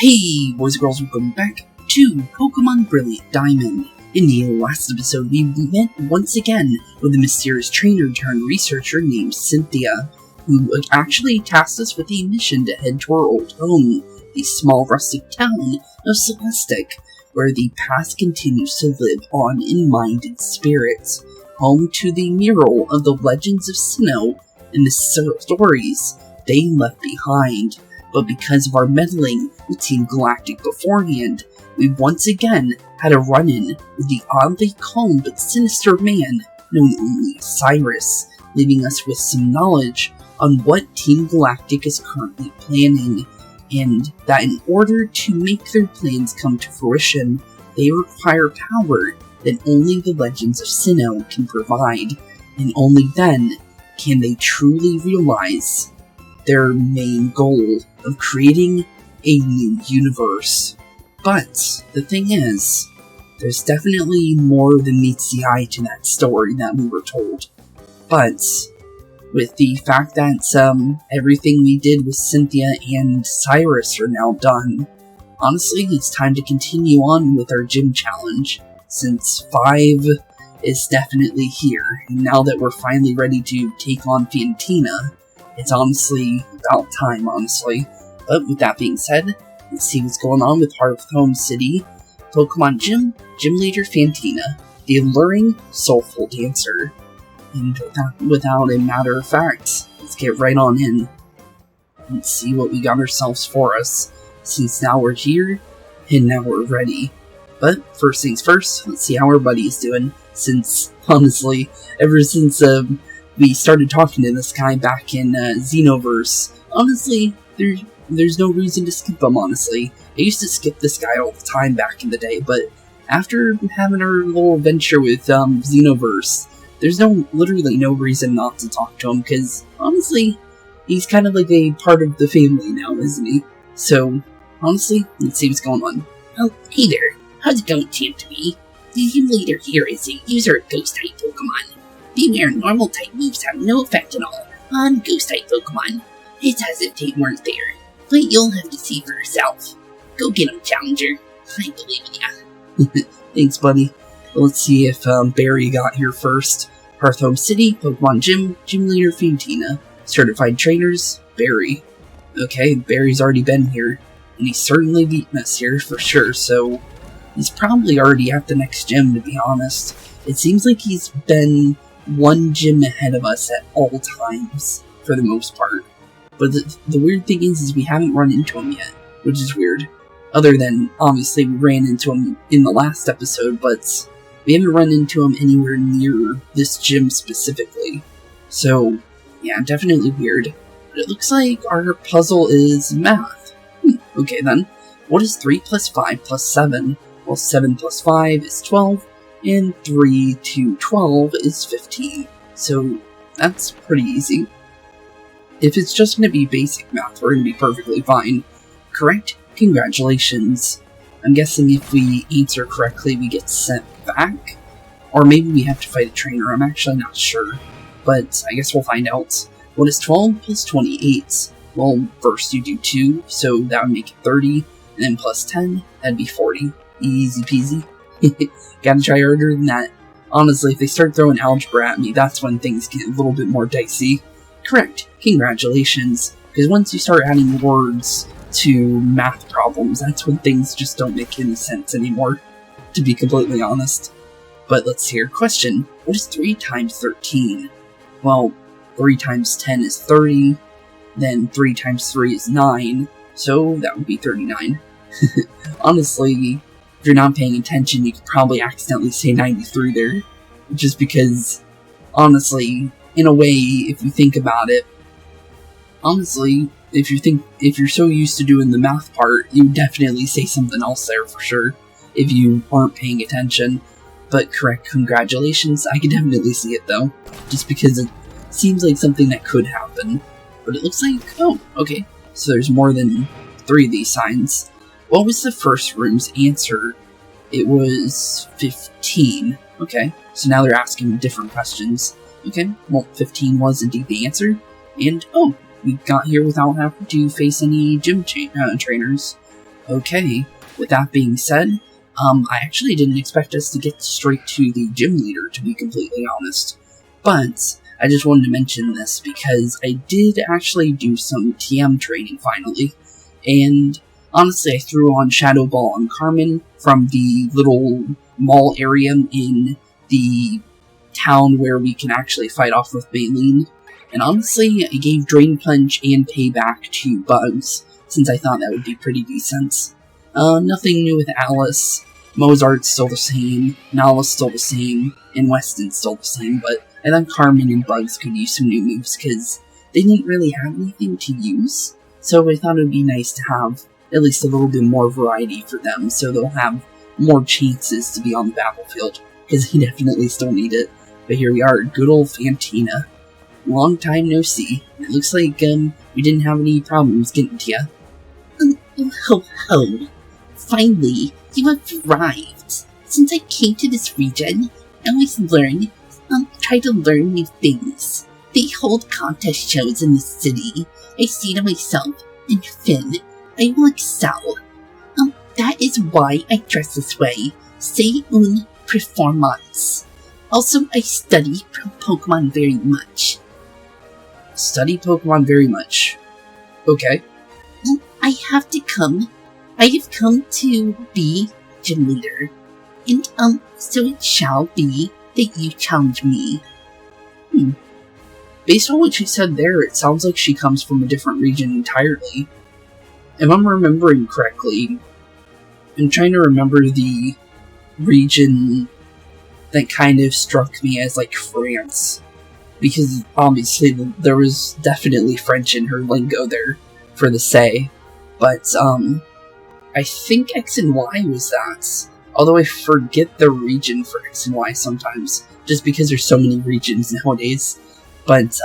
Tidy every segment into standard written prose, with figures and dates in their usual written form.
Hey boys and girls, welcome back to Pokemon Brilliant Diamond. In the last episode, we met once again with a mysterious trainer turned researcher named Cynthia, who actually tasked us with a mission to head to our old home, the small rustic town of Celestic, where the past continues to live on in mind and spirits, home to the mural of the legends of Sinnoh and the stories they left behind. But because of our meddling with Team Galactic beforehand, we once again had a run-in with the oddly calm but sinister man known only as Cyrus, leaving us with some knowledge on what Team Galactic is currently planning, and that in order to make their plans come to fruition, they require power that only the legends of Sinnoh can provide, and only then can they truly realize their main goal of creating a new universe. But the thing is, there's definitely more than meets the eye to that story that we were told. But with the fact that everything we did with Cynthia and Cyrus are now done, honestly, it's time to continue on with our gym challenge, since 5 is definitely here, and now that we're finally ready to take on Fantina, it's honestly about time, honestly. But with that being said, let's see what's going on with Heart of Home City. Pokemon Gym, Gym Leader Fantina, the alluring, soulful dancer. And without a matter of fact, let's get right on in and see what we got ourselves for us, since now we're here, and now we're ready. But first things first, let's see how our buddy is doing, since, honestly, ever since we started talking to this guy back in Xenoverse, honestly, there's no reason to skip him, honestly. I used to skip this guy all the time back in the day, but after having our little adventure with Xenoverse, there's literally no reason not to talk to him, because, honestly, he's kind of like a part of the family now, isn't he? So, honestly, let's see what's going on. Oh, hey there. How's it going, Champ to me? The gym leader here is a user of Ghost-type Pokemon. Beware, normal-type moves have no effect at all on Ghost-type Pokemon. It's as if they weren't there, but you'll have to see for yourself. Go get him, Challenger. I believe in ya. Thanks, buddy. Let's see if Barry got here first. Hearth Home City, Pokemon Gym, Gym Leader Fantina. Certified Trainers, Barry. Okay, Barry's already been here, and he's certainly beaten us here for sure, so he's probably already at the next gym, to be honest. It seems like he's been one gym ahead of us at all times, for the most part. But the weird thing is we haven't run into him yet, which is weird. Other than, obviously, we ran into him in the last episode, but we haven't run into him anywhere near this gym specifically. So, yeah, definitely weird. But it looks like our puzzle is math. Okay then. What is 3 plus 5 plus 7? Well, 7 plus 5 is 12, and 3 to 12 is 15. So, that's pretty easy. If it's just going to be basic math, we're going to be perfectly fine. Correct? Congratulations. I'm guessing if we answer correctly, we get sent back? Or maybe we have to fight a trainer, I'm actually not sure. But I guess we'll find out. What is 12 plus 28? Well, first you do 2, so that would make it 30, and then plus 10, that'd be 40. Easy peasy. Gotta try harder than that. Honestly, if they start throwing algebra at me, that's when things get a little bit more dicey. Correct. Congratulations. Because once you start adding words to math problems, that's when things just don't make any sense anymore, to be completely honest. But let's hear a question. What is 3 times 13? Well, 3 times 10 is 30, then 3 times 3 is 9, so that would be 39. Honestly, if you're not paying attention, you could probably accidentally say 93 there, just because, honestly, in a way, if you think about it, honestly, if you're so used to doing the math part, you would definitely say something else there for sure, if you aren't paying attention. But correct, congratulations, I can definitely see it though, just because it seems like something that could happen. But it looks like, oh, okay, so there's more than 3 of these signs. What was the first room's answer? It was 15. Okay, so now they're asking different questions. Okay, well, 15 was indeed the answer. And, oh, we got here without having to face any gym trainers. Okay, with that being said, I actually didn't expect us to get straight to the gym leader, to be completely honest. But I just wanted to mention this because I did actually do some TM training finally. And honestly, I threw on Shadow Ball on Carmen from the little mall area in the town where we can actually fight off with Baleen. And honestly, I gave Drain Punch and Payback to Bugs, since I thought that would be pretty decent. Nothing new with Alice. Mozart's still the same, Nala's still the same, and Weston's still the same, but I thought Carmen and Bugs could use some new moves, because they didn't really have anything to use. So I thought it would be nice to have at least a little bit more variety for them, so they'll have more chances to be on the battlefield, because they definitely still need it. But here we are, good old Fantina. Long time no see. It looks like, we didn't have any problems getting to you. Ho ho. Finally, you have arrived. Since I came to this region, I always try to learn new things. They hold contest shows in the city. I see to myself, and Finn, I will excel. That is why I dress this way. C'est une performance. Also, I study Pokemon very much. Study Pokemon very much. Okay. I have come to be gym leader. And, so it shall be that you challenge me. Based on what she said there, it sounds like she comes from a different region entirely. If I'm remembering correctly, I'm trying to remember the region that kind of struck me as, like, France. Because, obviously, there was definitely French in her lingo there for the say. But, I think X and Y was that. Although I forget the region for X and Y sometimes, just because there's so many regions nowadays. But,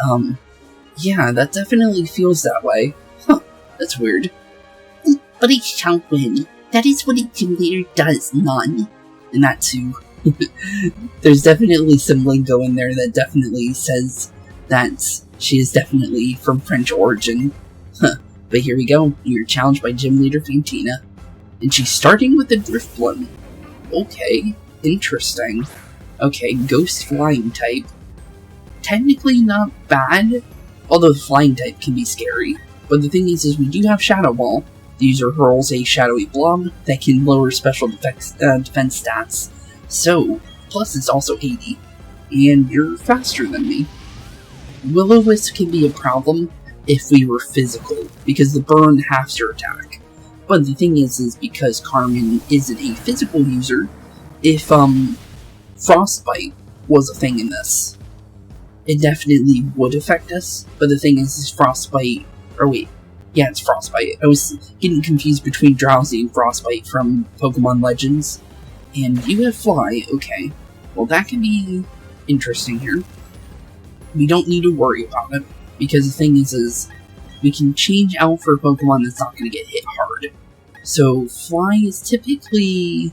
yeah, that definitely feels that way. Huh, that's weird. But I shall win. That is what a gym leader does, none. And that too. There's definitely some lingo in there that definitely says that she is definitely from French origin. Huh. But here we go. You're challenged by gym leader Fantina. And she's starting with a Drifblim. Okay, interesting. Okay, Ghost Flying type. Technically not bad, although the Flying type can be scary. But the thing is we do have Shadow Ball. The user hurls a shadowy blob that can lower special defense stats. So, plus it's also 80. And you're faster than me. Will-O-Wisp can be a problem if we were physical, because the burn halves your attack. But the thing is because Carmen isn't a physical user, if Frostbite was a thing in this, it definitely would affect us. But the thing is Frostbite, or wait, yeah, it's Frostbite. I was getting confused between Drowsy and Frostbite from Pokemon Legends. And you have Fly, okay. Well, that can be interesting here. We don't need to worry about it, because the thing is we can change out for a Pokemon that's not going to get hit hard. So, Fly is typically...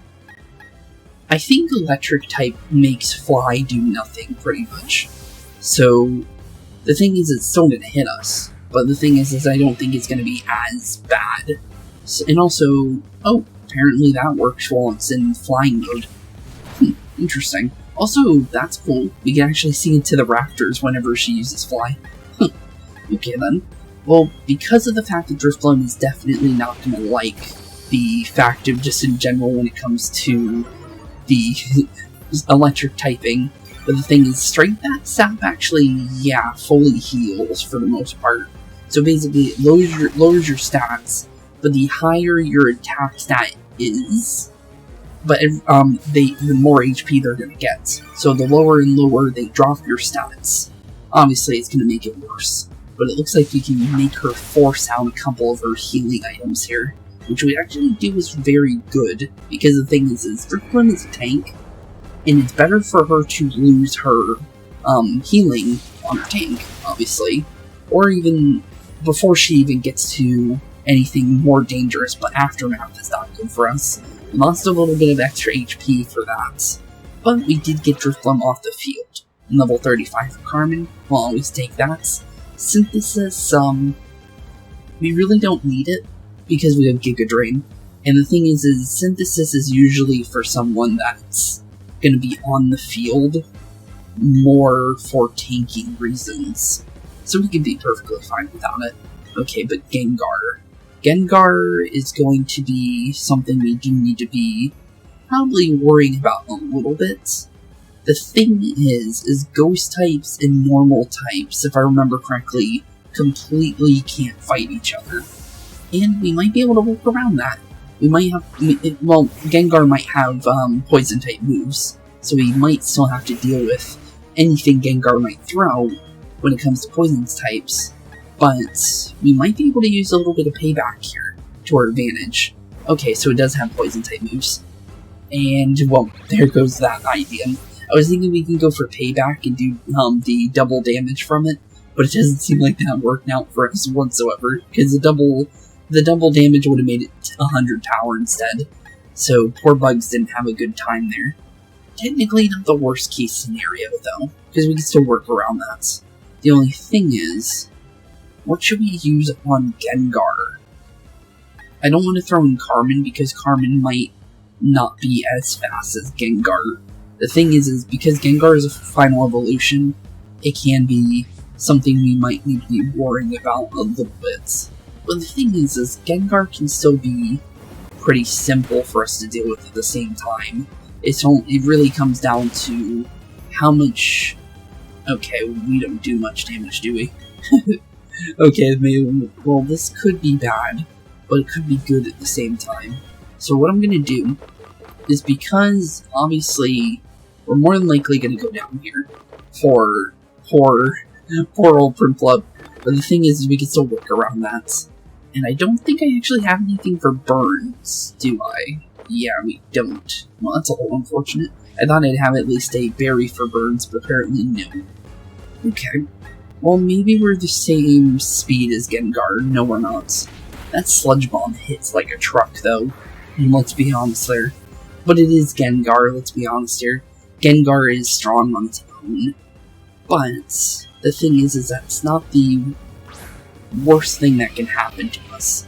I think Electric type makes Fly do nothing, pretty much. So, the thing is it's still going to hit us. But the thing is I don't think it's going to be as bad. So, and also, oh, apparently that works while it's in flying mode. Interesting. Also, that's cool. We can actually see into the rafters whenever she uses Fly. Okay then. Well, because of the fact that Drifblim is definitely not going to like the fact of just in general when it comes to the electric typing, but the thing is, Strength Sap actually, yeah, fully heals for the most part. So basically, it lowers your stats, but the higher your attack stat is, but the more HP they're going to get. So the lower and lower they drop your stats, obviously it's going to make it worse. But it looks like we can make her force out a couple of her healing items here, which we actually do is very good, because the thing is Drifblim is a tank, and it's better for her to lose her healing on her tank, obviously, or even before she even gets to anything more dangerous, but Aftermath is not good for us. We lost a little bit of extra HP for that, but we did get Drifblim off the field. Level 35 for Carmen, we'll always take that. Synthesis, we really don't need it, because we have Giga Drain. And the thing is Synthesis is usually for someone that's going to be on the field more for tanking reasons. So we can be perfectly fine without it. Okay, but Gengar. Gengar is going to be something we do need to be probably worrying about a little bit. The thing is Ghost types and normal types, if I remember correctly, completely can't fight each other. And we might be able to work around that. We might have, well, Gengar might have poison type moves, so we might still have to deal with anything Gengar might throw when it comes to poison types, but we might be able to use a little bit of payback here to our advantage. Okay, so it does have poison type moves, and, well, there goes that idea. I was thinking we can go for payback and do the double damage from it, but it doesn't seem like that worked out for us whatsoever, because the double damage would have made it 100 power instead, so poor Bugs didn't have a good time there. Technically not the worst case scenario, though, because we can still work around that. The only thing is, what should we use on Gengar? I don't want to throw in Carmen, because Carmen might not be as fast as Gengar. The thing is because Gengar is a final evolution, it can be something we might need to be worrying about a little bit. But the thing is Gengar can still be pretty simple for us to deal with at the same time. It really comes down to how much... Okay, we don't do much damage, do we? Okay, maybe, well, this could be bad, but it could be good at the same time. So what I'm going to do is, because, obviously, we're more than likely going to go down here for poor old Piplup, but the thing is we can still work around that. And I don't think I actually have anything for burns, do I? Yeah, we don't. Well, that's a little unfortunate. I thought I'd have at least a berry for burns, but apparently no. Okay. Well, maybe we're the same speed as Gengar. No, we're not. That Sludge Bomb hits like a truck, though. And let's be honest there. But it is Gengar, let's be honest here. Gengar is strong on its own. But the thing is that's not the worst thing that can happen to us.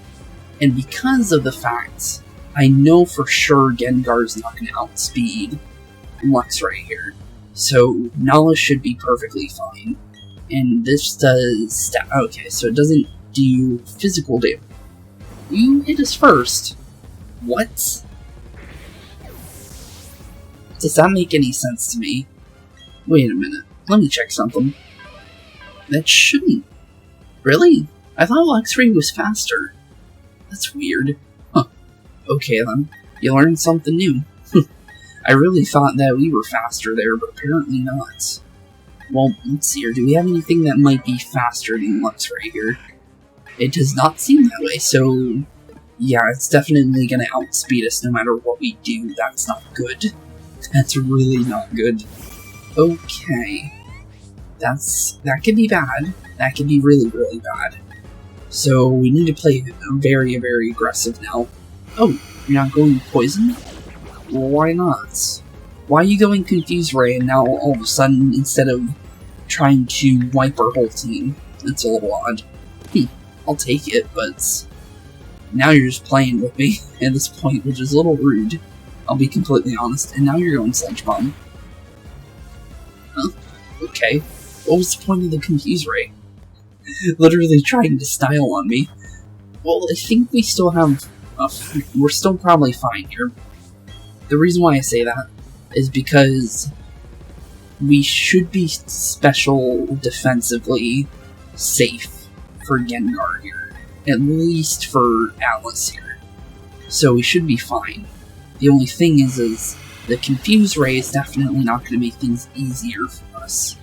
And because of the fact, I know for sure Gengar's not going to outspeed Lux right here. So Nala should be perfectly fine. And this does... Okay, so it doesn't do physical damage. You hit us first. What? Does that make any sense to me? Wait a minute. Let me check something. That shouldn't... Really? I thought Luxray was faster. That's weird. Huh. Okay then. You learned something new. I really thought that we were faster there, but apparently not. Well, let's see here. Do we have anything that might be faster than Luxray here? It does not seem that way, so... Yeah, it's definitely gonna outspeed us no matter what we do. That's not good. That's really not good. Okay. That could be bad. That could be really, really bad. So we need to play very, very aggressive now. Oh, you're not going poison? Well, why not? Why are you going Confuse Ray and now all of a sudden, instead of trying to wipe our whole team? That's a little odd. I'll take it, but now you're just playing with me at this point, which is a little rude. I'll be completely honest. And now you're going Sludge Bomb. Huh? Okay. What was the point of the Confuse Ray? Literally trying to style on me. Well, I think we still have... we're still probably fine here. The reason why I say that is because we should be special defensively safe for Gengar here. At least for Atlas here. So we should be fine. The only thing is the Confuse Ray is definitely not going to make things easier for us.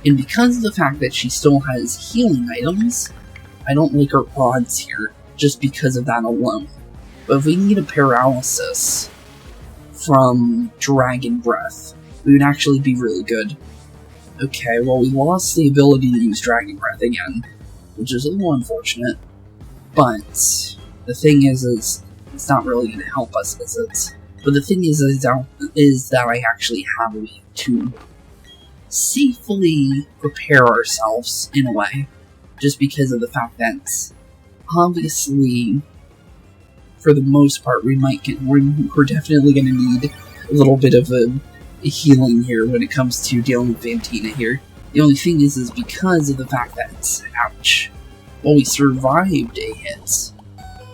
And because of the fact that she still has healing items, I don't like her odds here, just because of that alone. But if we can get a paralysis from Dragon Breath, we would actually be really good. Okay, well we lost the ability to use Dragon Breath again, which is a little unfortunate. But the thing is it's not really going to help us, is it? But the thing is that I actually have a way to safely prepare ourselves in a way, just because of the fact that obviously for the most part, we're definitely going to need a little bit of a healing here when it comes to dealing with Fantina here. The only thing is because of the fact that, ouch, well, we survived a hit.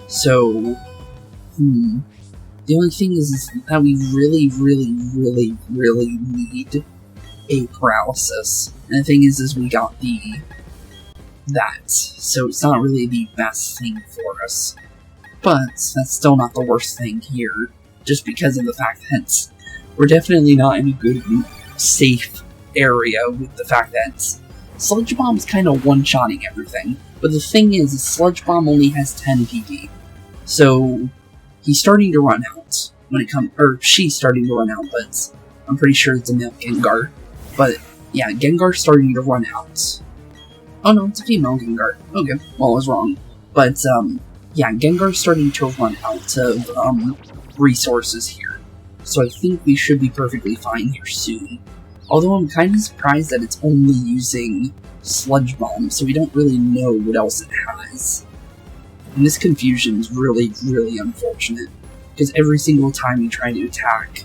So, the only thing is that we really need a paralysis. And the thing is we got that. So it's not really the best thing for us. But that's still not the worst thing here, just because of the fact that we're definitely not in a good, safe area with the fact that Sludge Bomb's kind of one-shotting everything. But the thing is, Sludge Bomb only has 10 PP. So he's starting to run out when it comes, or she's starting to run out, but I'm pretty sure it's a male Gengar. But yeah, Gengar's starting to run out. Oh no, it's a female Gengar. Okay, well, I was wrong. But yeah, Gengar's starting to run out of resources here. So I think we should be perfectly fine here soon. Although I'm kind of surprised that it's only using Sludge Bomb, so we don't really know what else it has. And this confusion is really unfortunate, because every single time we try to attack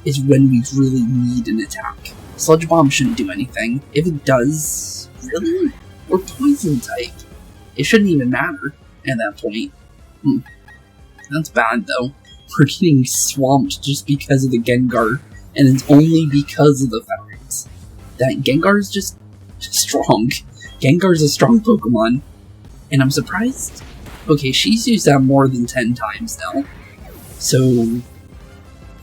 is when we really need an attack. Sludge Bomb shouldn't do anything. If it does, really? We're poison type. It shouldn't even matter at that point. That's bad though. We're getting swamped just because of the Gengar, and it's only because of the fact that Gengar is just strong. Gengar's a strong Pokemon, and I'm surprised. Okay, she's used that more than 10 times now. So,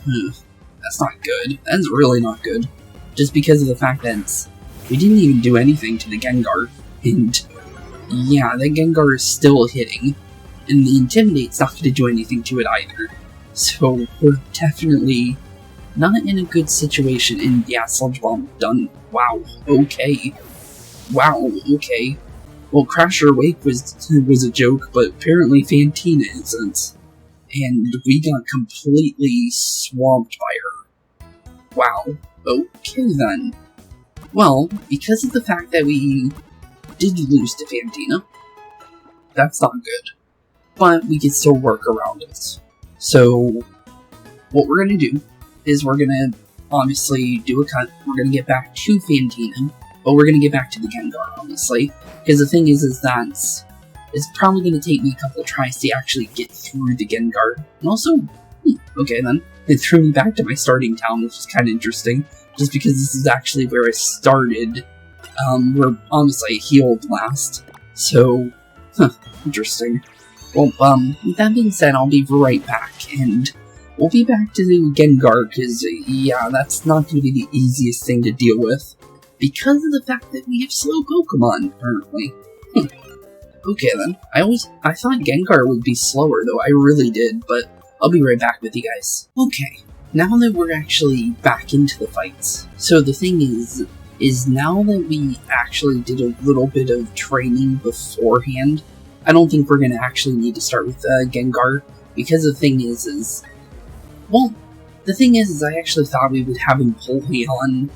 that's not good. That's really not good. Just because of the fact that we didn't even do anything to the Gengar, and yeah, the Gengar is still hitting, and the Intimidate's not going to do anything to it either. So, we're definitely not in a good situation, and yeah, Sludge Bomb done. Wow, okay. Wow, okay. Well, Crasher Wake was a joke, but apparently Fantina isn't. And we got completely swamped by her. Wow, okay then. Well, because of the fact that we did lose to Fantina, that's not good. But we can still work around it. So, what we're going to do is we're going to obviously do a cut. We're going to get back to Fantina, but we're going to get back to the Gengar, obviously. Because the thing is that it's probably going to take me a couple of tries to actually get through the Gengar. And also, okay then, it threw me back to my starting town, which is kind of interesting. Just because this is actually where I started, where honestly I healed last. So, interesting. Well, with that being said, I'll be right back, and we'll be back to the Gengar, because, yeah, that's not going to be the easiest thing to deal with, because of the fact that we have slow Pokemon, apparently. Okay then, I thought Gengar would be slower, though, I really did, but I'll be right back with you guys. Okay, now that we're actually back into the fights, so the thing is now that we actually did a little bit of training beforehand, I don't think we're going to actually need to start with Gengar, because the thing is well, the thing is I actually thought we would have him pull me on,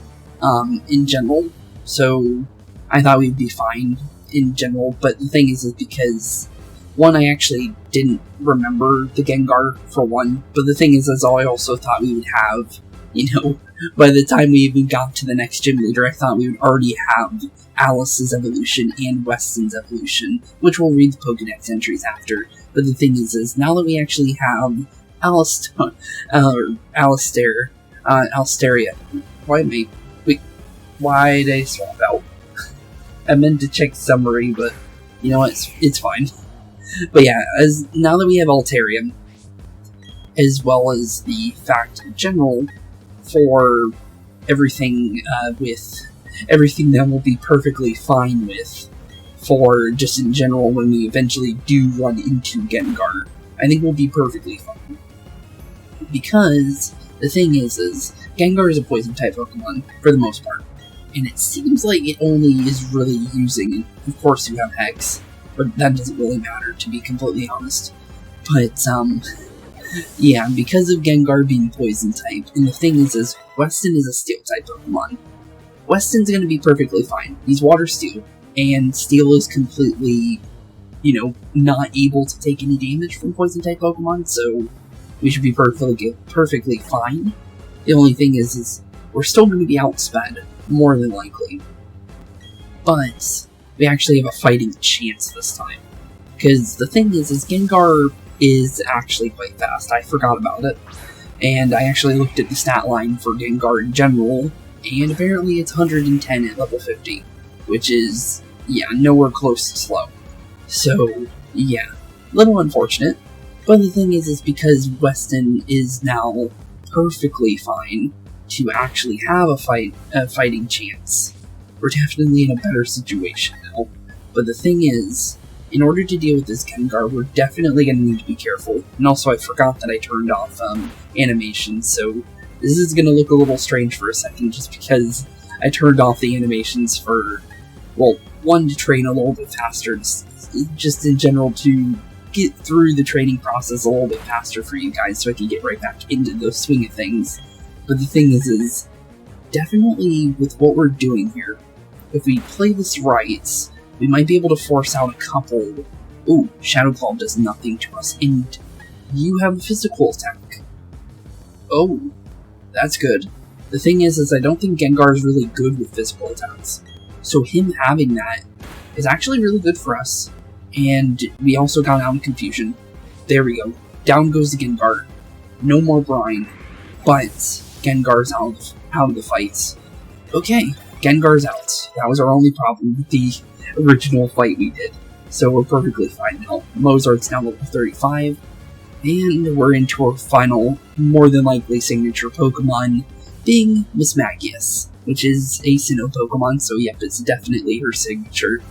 in general, so I thought we'd be fine in general, but the thing is because, one, I actually didn't remember the Gengar, for one, but the thing is I also thought we would have, by the time we even got to the next gym leader, I thought we would already have Alice's evolution and Weston's evolution, which we'll read the Pokedex entries after, but the thing is now that we actually have Alisteria. Why did I swap out? I meant to check summary, but you know what, it's fine. But yeah, now that we have Altarium, as well as the fact in general for everything with everything that we'll be perfectly fine with for just in general when we eventually do run into Gengar, I think we'll be perfectly fine. Because the thing is Gengar is a poison type Pokemon for the most part, and it seems like it only is really using, of course you have Hex, but that doesn't really matter, to be completely honest. But yeah, because of Gengar being poison type, and the thing is Weston is a steel type Pokemon. Weston's going to be perfectly fine. He's water steel, and steel is completely not able to take any damage from Poison-type Pokemon, so we should be perfectly fine. The only thing is we're still going to be outsped, more than likely. But we actually have a fighting chance this time. Because the thing is Gengar is actually quite fast. I forgot about it. And I actually looked at the stat line for Gengar in general, and apparently it's 110 at level 50. Which is, nowhere close to slow. So, a little unfortunate. But the thing is because Weston is now perfectly fine to actually have a fighting chance, we're definitely in a better situation now. But the thing is, in order to deal with this Gengar, we're definitely going to need to be careful. And also, I forgot that I turned off animations, so this is going to look a little strange for a second, just because I turned off the animations for, well, one, to train a little bit faster, just in general to get through the training process a little bit faster for you guys, so I can get right back into the swing of things. But the thing is definitely with what we're doing here, if we play this right, we might be able to force out a couple. Ooh, Shadow Claw does nothing to us, and you have a physical attack. Oh, that's good. The thing is I don't think Gengar is really good with physical attacks. So him having that is actually really good for us. And we also got out of confusion. There we go. Down goes the Gengar. No more brine. But Gengar's out of the fight. Okay, Gengar's out. That was our only problem with the original fight we did. So we're perfectly fine now. Mozart's now level 35. And we're into our final, more than likely, signature Pokemon, being Mismagius, which is a Sinnoh Pokemon, so yep, it's definitely her signature.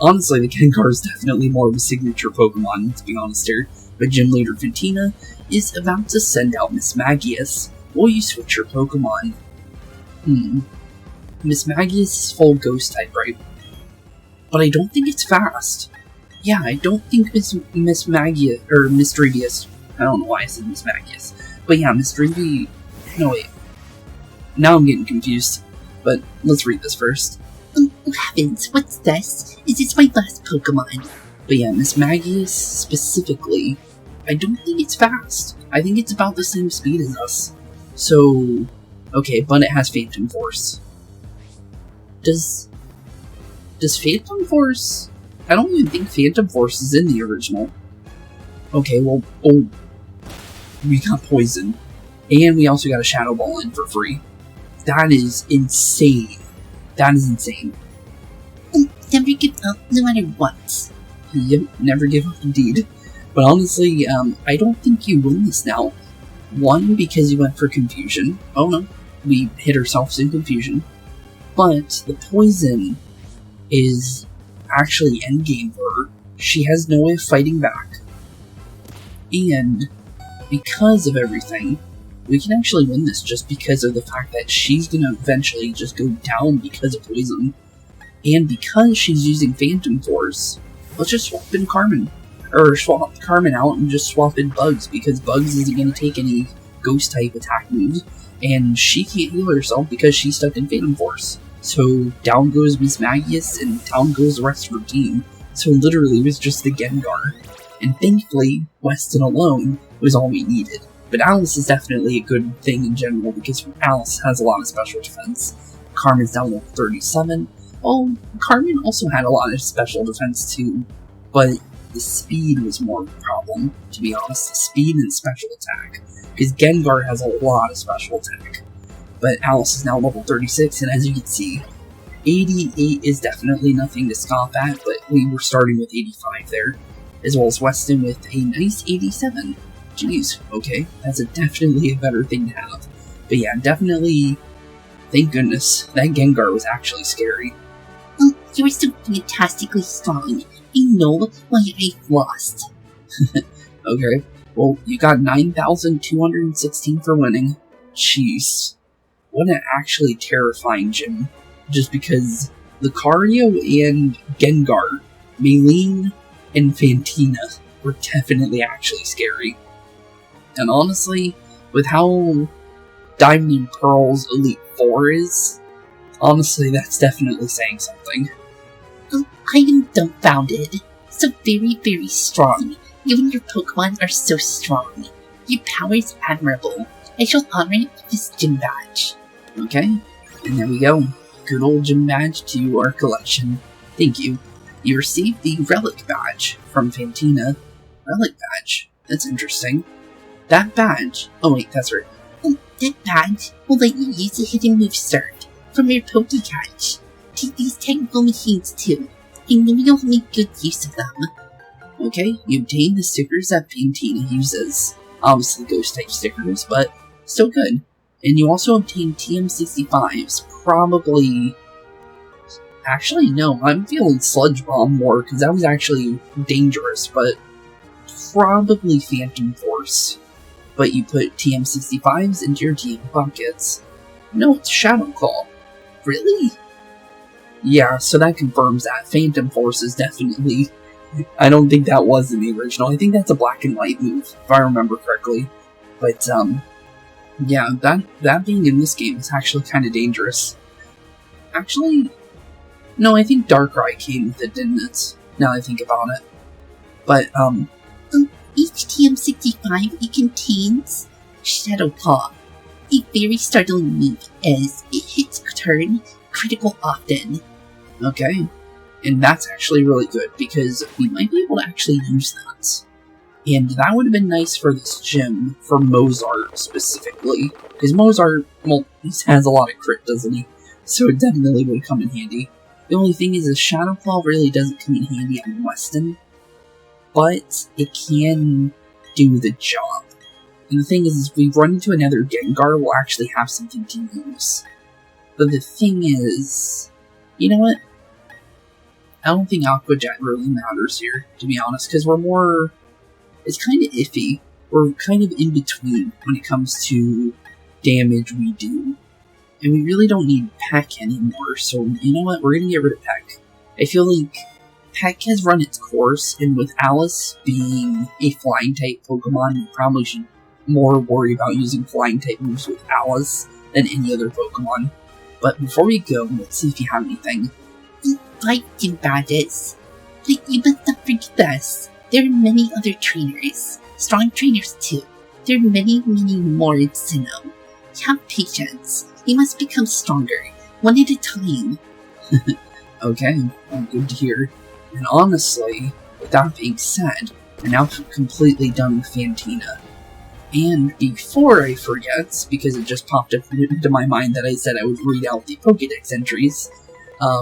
Honestly, the Gengar is definitely more of a signature Pokemon, to be honest here, but Gym Leader Fantina is about to send out Mismagius. Will you switch your Pokemon? Mismagius is full Ghost type, right? But I don't think it's fast. Yeah, I don't think Mismagius, or Misdrevius, I don't know why I said Mismagius, but yeah, Misdrevius, no wait, now I'm getting confused, but let's read this first. Oh heavens, what's this? Is this my last Pokemon? But yeah, Mismagius specifically, I don't think it's fast. I think it's about the same speed as us. So, okay, but it has Phantom Force. Does Phantom Force... I don't even think Phantom Force is in the original. Okay, well, we got Poison. And we also got a Shadow Ball in for free. That is insane. That is insane. Never give up, no matter what. Yep, never give up indeed. But honestly, I don't think you win this now. One, because you went for confusion. Oh no, we hit ourselves in confusion. But the poison is actually endgame for her. She has no way of fighting back. And because of everything, we can actually win this just because of the fact that she's gonna eventually just go down because of poison. And because she's using Phantom Force, let's just swap in Carmen. Or swap Carmen out and just swap in Bugs, because Bugs isn't gonna take any Ghost type attack moves, and she can't heal herself because she's stuck in Phantom Force. So down goes Mismagius, and down goes the rest of her team. So literally it was just the Gengar. And thankfully, Weston alone was all we needed. But Alice is definitely a good thing in general, because Alice has a lot of special defense. Carmen's down level 37. Oh, Carmen also had a lot of special defense too, but the speed was more of a problem, to be honest. The speed and special attack. Because Gengar has a lot of special attack. But Alice is now level 36, and as you can see, 88 is definitely nothing to scoff at, but we were starting with 85 there. As well as Weston with a nice 87. Jeez, okay, that's definitely a better thing to have. But yeah, definitely, thank goodness, that Gengar was actually scary. Oh, you are so fantastically strong. I know why I've lost. Okay, well, you got 9,216 for winning. Jeez. What an actually terrifying gym. Just because Lucario and Gengar, Maylene, and Fantina were definitely actually scary. And honestly, with how Diamond and Pearl's Elite Four is, honestly, that's definitely saying something. Oh, I am dumbfounded. So very, very strong. You and your Pokemon are so strong. Your power is admirable. I shall honor it with this gym badge. Okay, and there we go. Good old gym badge to our collection. Thank you. You received the Relic Badge from Fantina. Relic Badge? That's interesting. That badge... Oh wait, that's right. That badge will let you use a hidden move start from your Pokécatch. Take these technical machines too. I know you'll make good use of them. Okay, you obtain the stickers that Fantina uses. Obviously Ghost-type stickers, but still good. And you also obtain TM65s, probably... Actually, no, I'm feeling Sludge Bomb more, because that was actually dangerous, but probably Phantom Force. But you put TM65s into your TM buckets. No, it's Shadow Claw. Really? Yeah, so that confirms that. Phantom Force is definitely... I don't think that was in the original. I think that's a black and white move, if I remember correctly. But, yeah, that being in this game is actually kind of dangerous. Actually, no, I think Darkrai came with it, didn't it? Now I think about it. But, each TM65 it contains Shadow Claw, a very startling move as it hits turn critical often. Okay, and that's actually really good because we might be able to actually use that. And that would have been nice for this gym, for Mozart specifically. Because Mozart, well, he has a lot of crit, doesn't he? So it definitely would come in handy. The only thing is, Shadow Claw really doesn't come in handy on Weston. But it can do the job. And the thing is if we run into another Gengar, we'll actually have something to use. But the thing is, you know what? I don't think Aqua Jet really matters here, to be honest, because we're more... It's kind of iffy. We're kind of in between when it comes to damage we do. And we really don't need Peck anymore, so you know what? We're going to get rid of Peck. I feel like Peck has run its course, and with Alice being a Flying-type Pokemon, we probably should more worry about using Flying-type moves with Alice than any other Pokemon. But before we go, let's see if you have anything. Like gym badges. But you must not forget us. There are many other trainers. Strong trainers too. There are many, many more in Sinnoh. Have patience. You must become stronger, one at a time. Okay, well, good to hear. And honestly, with that being said, we're now completely done with Fantina. And before I forget, because it just popped up into my mind that I said I would read out the Pokédex entries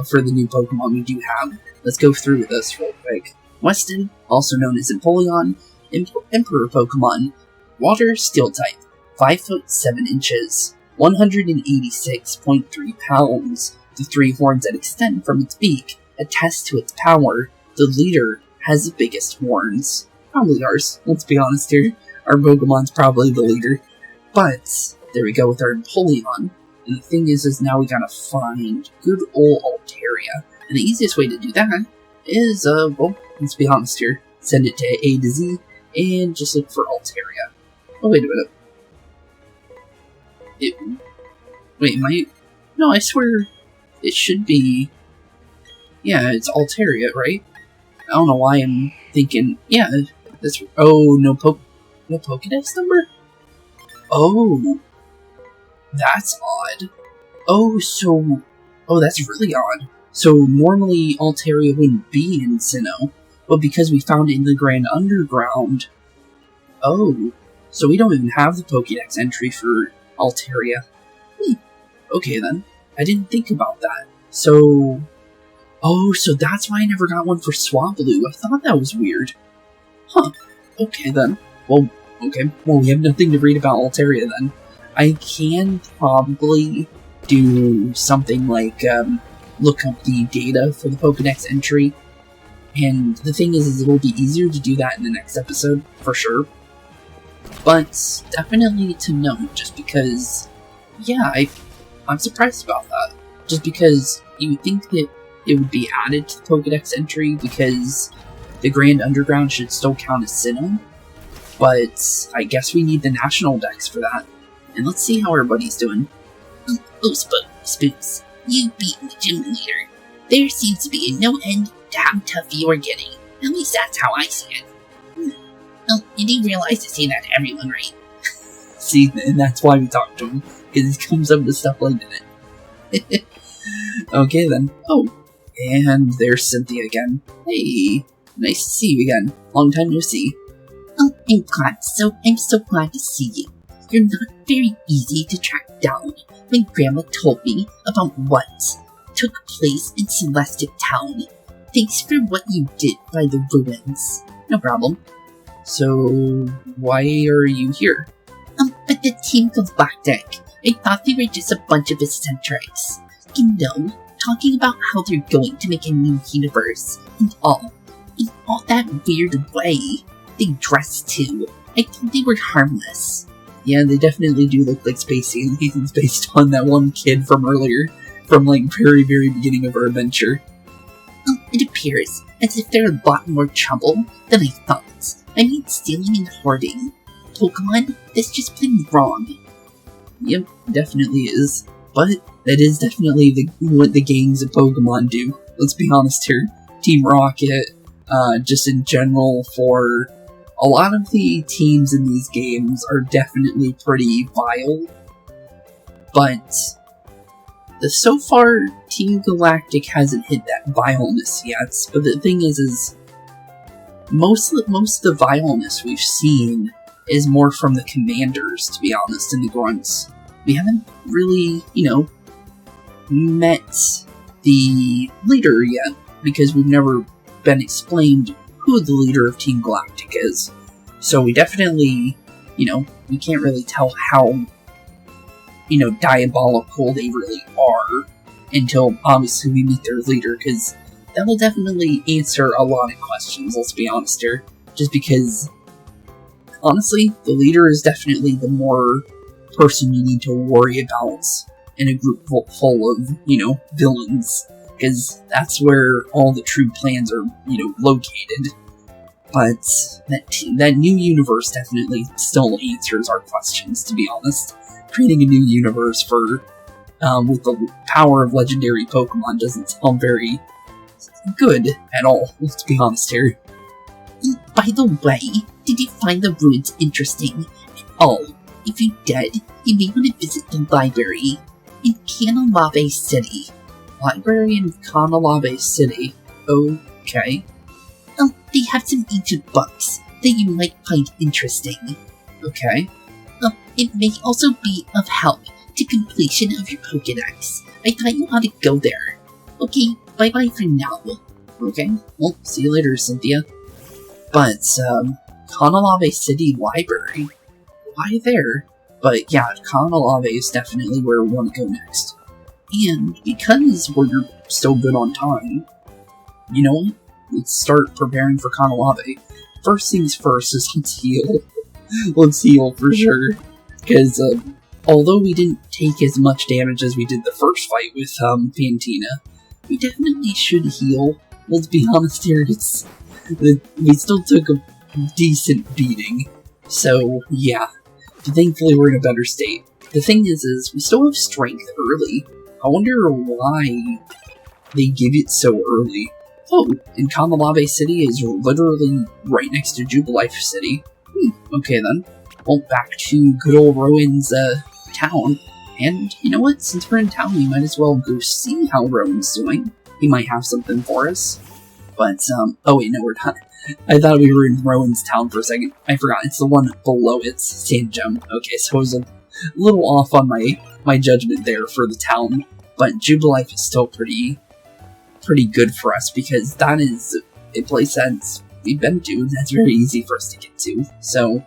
for the new Pokemon we do have, let's go through this real quick. Weston, also known as Empoleon, Emperor Pokemon, Water Steel type, 5 foot 7 inches, 186.3 pounds. The 3 horns that extend from its beak attest to its power. The leader has the biggest horns. Probably ours, let's be honest here. Our Pokemon's probably the leader. But, there we go with our Empoleon. And the thing is now we gotta find good old Altaria. And the easiest way to do that is, well, let's be honest here. Send it to A to Z, and just look for Altaria. Oh, wait a minute. Wait, am I... No, I swear it should be... Yeah, it's Altaria, right? I don't know why I'm thinking... Yeah, that's... Oh, no Pokédex number? Oh, that's odd. Oh, so... Oh, that's really odd. So, normally Altaria wouldn't be in Sinnoh, but because we found it in the Grand Underground... Oh, so we don't even have the Pokédex entry for Altaria. Okay then, I didn't think about that. So... Oh, so that's why I never got one for Swablu. I thought that was weird. Huh, okay then. Well, okay, well we have nothing to read about Altaria then. I can probably do something like, look up the data for the Pokédex entry. And the thing is it'll be easier to do that in the next episode, for sure. But definitely to note, just because, yeah, I'm surprised about that. Just because you would think that it would be added to the Pokédex entry because the Grand Underground should still count as Sinnoh. But I guess we need the National Dex for that. And let's see how everybody's doing. Oh, Spooks, you beat the gym leader. There seems to be no end to how tough you are getting. At least that's how I see it. Well, you do realize to say that to everyone, right? See, and that's why we talk to him, because he comes up with stuff like that. Okay then. Oh, and there's Cynthia again. Hey, nice to see you again. Long time no see. Oh, I'm so glad to see you. You're not very easy to track down. My grandma told me about what took place in Celestic Town. Thanks for what you did by the ruins. No problem. So, why are you here? But the Team Galactic. I thought they were just a bunch of eccentrics. You know, talking about how they're going to make a new universe and all. In all that weird way they dress too. I thought they were harmless. Yeah, they definitely do look like space aliens based on that one kid from earlier. From like very, very beginning of our adventure. It appears as if they're a lot more trouble than I thought. I mean, stealing and hoarding. Pokemon, that's just plain wrong. Yep, definitely is. But that is definitely what the gangs of Pokemon do. Let's be honest here. Team Rocket, just in general, for a lot of the teams in these games are definitely pretty vile. But so far, Team Galactic hasn't hit that vileness yet. But the thing is most of the vileness we've seen is more from the commanders, to be honest, and the grunts. We haven't really, met the leader yet, because we've never been explained who the leader of Team Galactic is. So we definitely, we can't really tell how, diabolical they really are until, obviously, we meet their leader, because that will definitely answer a lot of questions, let's be honest here. Just because, honestly, the leader is definitely the more person you need to worry about in a group full of, villains. Because that's where all the true plans are, located. But that new universe definitely still answers our questions, to be honest. Creating a new universe for, with the power of legendary Pokemon doesn't sound very good at all, let's be honest here. By the way, did you find the ruins interesting at all? If you did, you may want to visit the library in Canalave City. Library in Canalave City? Okay. They have some ancient books that you might find interesting. Okay. It may also be of help to completion of your Pokédex. I thought you ought to go there. Okay, bye-bye for now. Okay, well, see you later, Cynthia. But, Canalave City Library? Why there? But yeah, Canalave is definitely where we want to go next. And because we're still good on time, you know what? Let's start preparing for Canalave. First things first is let's heal. Let's heal for sure. Because, although we didn't take as much damage as we did the first fight with, Fantina, we definitely should heal. Let's be honest here, we still took a decent beating. So, yeah. Thankfully, we're in a better state. The thing is we still have strength early. I wonder why they give it so early. Oh, and Canalave City is literally right next to Jubilife City. Okay then. Well, back to good old Rowan's, town. And, you know what? Since we're in town, we might as well go see how Rowan's doing. He might have something for us. But, oh wait, no, we're not. I thought we were in Rowan's town for a second. I forgot, it's the one below it, Sand Gem. Okay, so I was a little off on my judgment there for the town. But Jubilife is still pretty good for us, because that is a place that we've been to, and that's very easy for us to get to. So,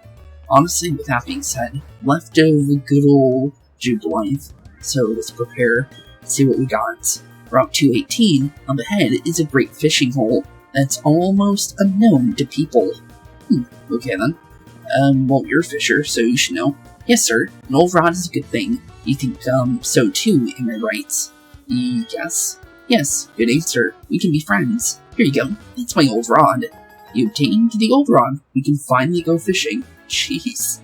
honestly, with that being said, left over good old Jubilife. So let's prepare, see what we got. Route 218 up ahead is a great fishing hole that's almost unknown to people. Okay then. Well, you're a fisher, so you should know. Yes, sir. An old rod is a good thing. You think, so too, am I right? Yes. Yes, good answer. We can be friends. Here you go. That's my old rod. You obtained the old rod. We can finally go fishing. Jeez.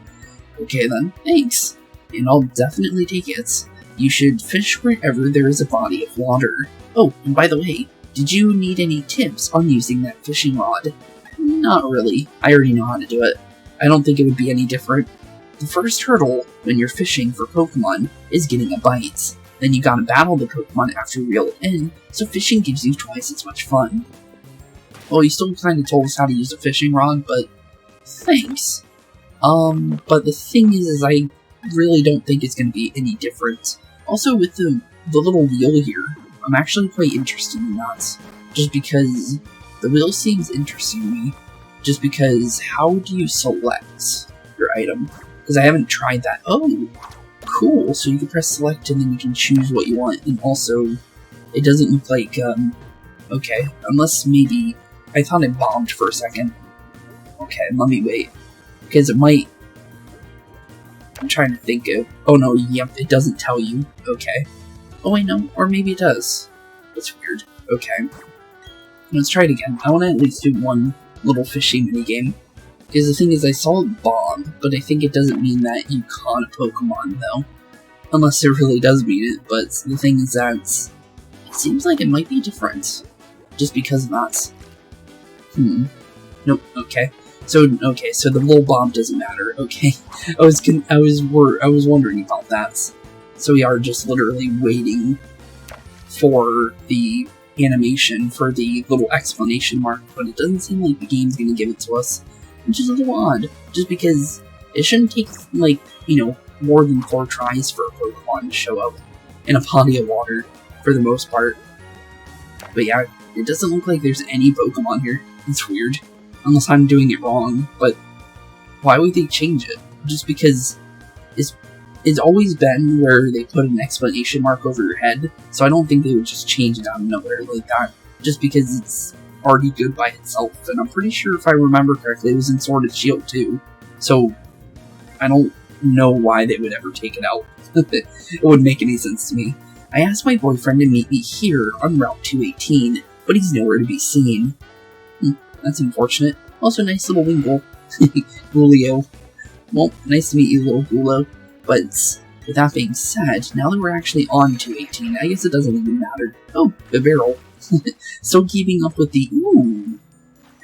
Okay then. Thanks. And I'll definitely take it. You should fish wherever there is a body of water. Oh, and by the way, Did you need any tips on using that fishing rod? Not really. I already know how to do it. I don't think it would be any different. The first hurdle when you're fishing for Pokemon is getting a bite. Then you gotta battle the Pokemon after you reel it in, so fishing gives you twice as much fun. Well, you still kinda told us how to use a fishing rod, but thanks. But the thing is I really don't think it's gonna be any different. Also, with the little wheel here, I'm actually quite interested in that. Just because the wheel seems interesting to me. Just because, how do you select your item? Because I haven't tried that. Oh, cool. So you can press select and then you can choose what you want. And also, it doesn't look like, okay. Unless maybe, I thought it bombed for a second. Okay, let me wait. Because it might, I'm trying to think of, oh no, yep, it doesn't tell you. Okay. Oh wait, no, or maybe it does. That's weird. Okay. Let's try it again. I want to at least do one little fishing minigame. Because the thing is, I saw it bomb, but I think it doesn't mean that you caught a Pokemon, though. Unless it really does mean it, but the thing is that it seems like it might be different. Just because of that. Nope, okay. So the little bomb doesn't matter, okay. I was wondering about that. So we are just literally waiting for the animation, for the little exclamation mark, but it doesn't seem like the game's gonna give it to us. Which is a little odd, just because it shouldn't take, like, you know, more than 4 tries for a Pokemon to show up in a body of water, for the most part. But yeah, it doesn't look like there's any Pokemon here. It's weird. Unless I'm doing it wrong, but why would they change it? Just because it's always been where they put an exclamation mark over your head, so I don't think they would just change it out of nowhere like that, just because it's already good by itself, and I'm pretty sure if I remember correctly, it was in Sword and Shield too, so I don't know why they would ever take it out. It wouldn't make any sense to me. I asked my boyfriend to meet me here on Route 218, but he's nowhere to be seen. That's unfortunate. Also, nice little Wingull. Julio. Well, nice to meet you, little Gulo. But with that being said, now that we're actually on 218, I guess it doesn't even matter. Oh, the barrel. Still keeping up with the ooh.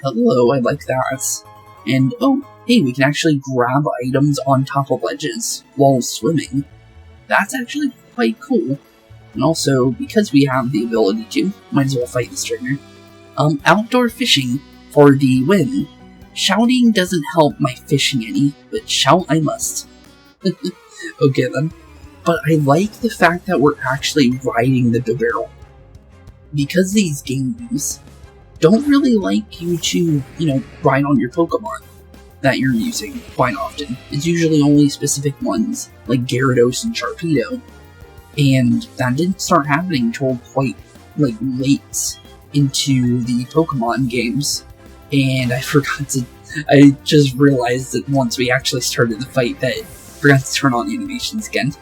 Hello, I like that. And oh, hey, we can actually grab items on top of ledges while swimming. That's actually quite cool. And also, because we have the ability to, might as well fight this trainer. Outdoor fishing for the win. Shouting doesn't help my fishing any, but shout I must. Okay then. But I like the fact that we're actually riding the barrel. Because these games don't really like you to, you know, ride on your Pokemon that you're using quite often. It's usually only specific ones, like Gyarados and Sharpedo. And that didn't start happening until quite, like, late into the Pokemon games. And I just realized that once we actually started the fight that I forgot to turn on animations again.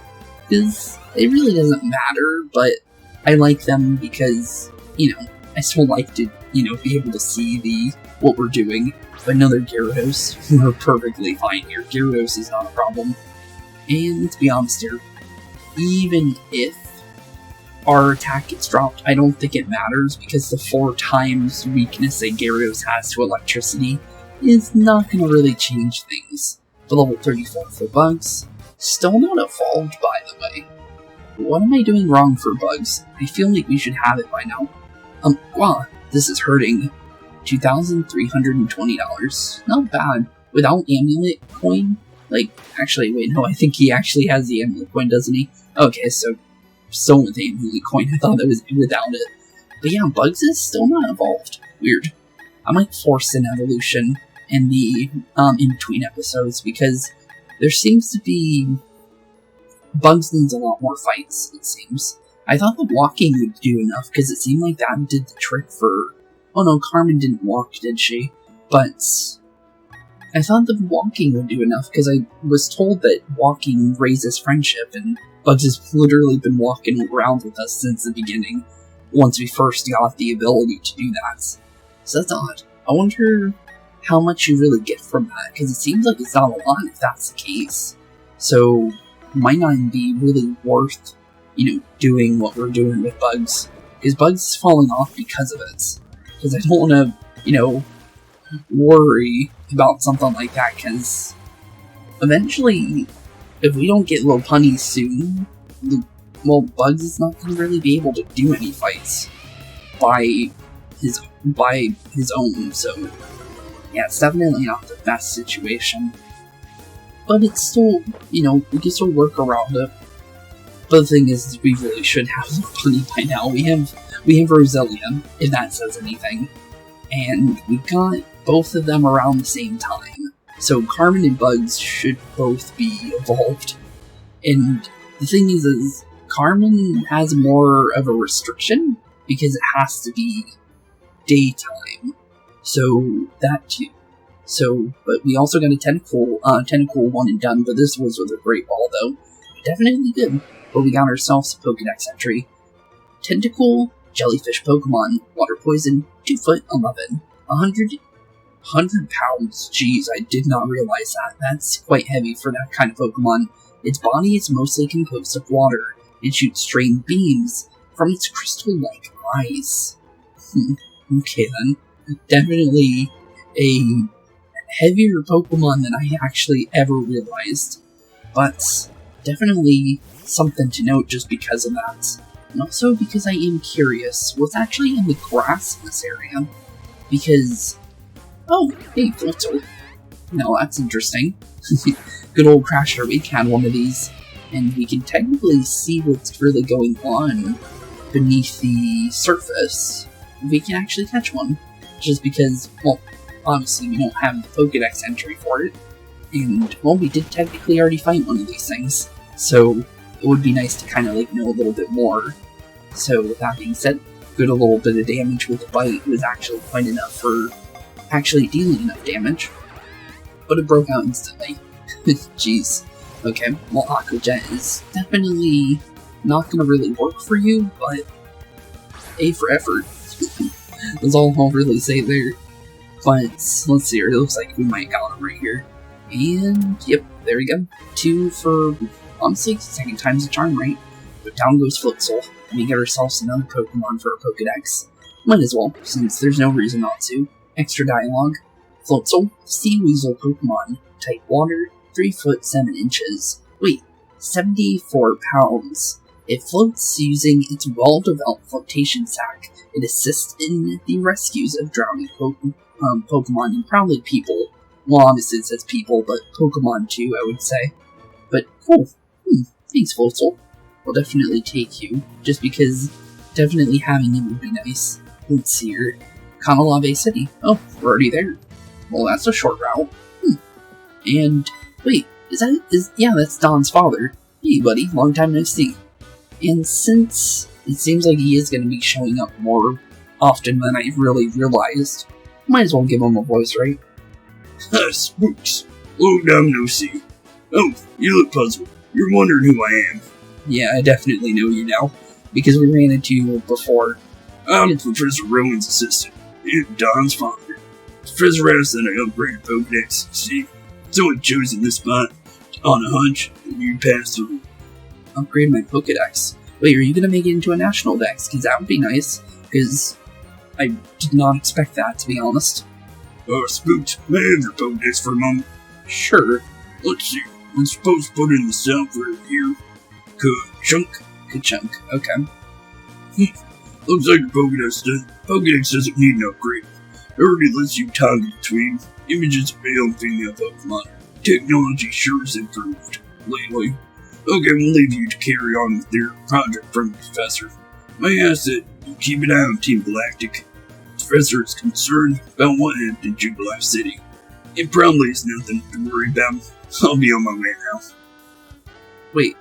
Because it really doesn't matter, but I like them because, you know, I still like to, you know, be able to see what we're doing. But another Gyarados, we're perfectly fine here. Gyarados is not a problem. And let's be honest here, even if our attack gets dropped, I don't think it matters because the 4 times weakness that Gyarados has to electricity is not going to really change things. The level 34 for Bugs, still not evolved by the way. What am I doing wrong for Bugs? I feel like we should have it by now. Wow, this is hurting. $2,320. Not bad. Without Amulet Coin? Like, actually, wait, no, I think he actually has the Amulet Coin, doesn't he? Okay, so, still with the Amulet Coin, I thought that was without it. But yeah, Bugs is still not evolved. Weird. I might force an evolution in the, in-between episodes, because there seems to be... Bugs needs a lot more fights, it seems. I thought the walking would do enough, because it seemed like that did the trick for... Oh no, Carmen didn't walk, did she? But I thought the walking would do enough, because I was told that walking raises friendship, and Bugs has literally been walking around with us since the beginning, once we first got the ability to do that. So that's odd. I wonder how much you really get from that, because it seems like it's not a lot if that's the case. So, it might not be really worth, you know, doing what we're doing with Bugs. because Bugs is falling off because of it. Because I don't want to, you know, worry about something like that, because eventually, if we don't get Lopunny soon, well, Bugs is not going to really be able to do any fights by his own, so yeah, it's definitely not the best situation. But it's still, you know, we can still work around it. But the thing is, we really should have Lopunny by now. We have Roselia, if that says anything. And we got both of them around the same time. So Carmen and Bugs should both be evolved. And the thing is Carmen has more of a restriction, because it has to be daytime. So, that too. So, but we also got a Tentacle 1 and done, but this was with a Great Ball, though. Definitely good. But we got ourselves a Pokedex entry. Tentacle, Jellyfish Pokemon, Water Poison, 2 foot 11, 100 pounds. Jeez, I did not realize that. That's quite heavy for that kind of Pokemon. Its body is mostly composed of water, and shoots strange beams from its crystal-like eyes. Okay then. Definitely a heavier Pokemon than I actually ever realized. But definitely something to note just because of that. And also because I am curious what's actually in the grass in this area. Because, oh, hey, Floatzel. No, that's interesting. Good old Crasher, we had one of these. And we can technically see what's really going on beneath the surface. We can actually catch one. Just because, well, obviously we don't have the Pokedex entry for it. And, well, we did technically already fight one of these things. So, it would be nice to kind of, like, know a little bit more. So, with that being said, good a little bit of damage with a bite was actually quite enough for actually dealing enough damage. But it broke out instantly. Jeez. Okay, well, Aqua Jet is definitely not going to really work for you, but A for effort. That's all I'll really say there. But, let's see here, it looks like we might got him right here. And, yep, there we go. 2 for, honestly, second time's a charm, right? But down goes Floatzel, and we get ourselves another Pokemon for our Pokedex. Might as well, since there's no reason not to. Extra dialogue. Floatzel, Sea Weasel Pokemon, type Water, 3 foot 7 inches. Wait, 74 pounds. It floats using its well-developed flotation sac. It assists in the rescues of drowning Pokemon and probably people. Well, obviously it says people, but Pokemon too, I would say. But cool. Thanks, Floatzel. We'll definitely take you, just because definitely having you would be nice. Let's see here. Kanalave City. Oh, we're already there. Well, that's a short route. And, wait, yeah, that's Don's father. Hey, buddy, long time no see. And since it seems like he is going to be showing up more often than I really realized, might as well give him a voice, right? Spooks. Long time no see. Oh, you look puzzled. You're wondering who I am. Yeah, I definitely know you now, because we ran into you before. I'm Professor Rowan's assistant, and Don's father. Professor asked that I upgrade Pokedex, see? So I chosen this spot on a hunch, and you passed through. Upgrade my Pokedex. Wait, are you going to make it into a national dex? Because that would be nice, because I did not expect that, to be honest. Spooks, may I have your Pokedex for a moment? Sure. Let's see, I'm supposed to put in the software here. Ka-chunk. Ka-chunk, okay. Looks like your Pokedex doesn't need an upgrade. It already lets you toggle between images of male and female Pokemon. Technology sure has improved lately. Okay, we'll leave you to carry on with your project from the Professor. May I ask that you keep an eye on Team Galactic? The Professor is concerned about what happened in Jubilee City. It probably is nothing to worry about. I'll be on my way now. Wait.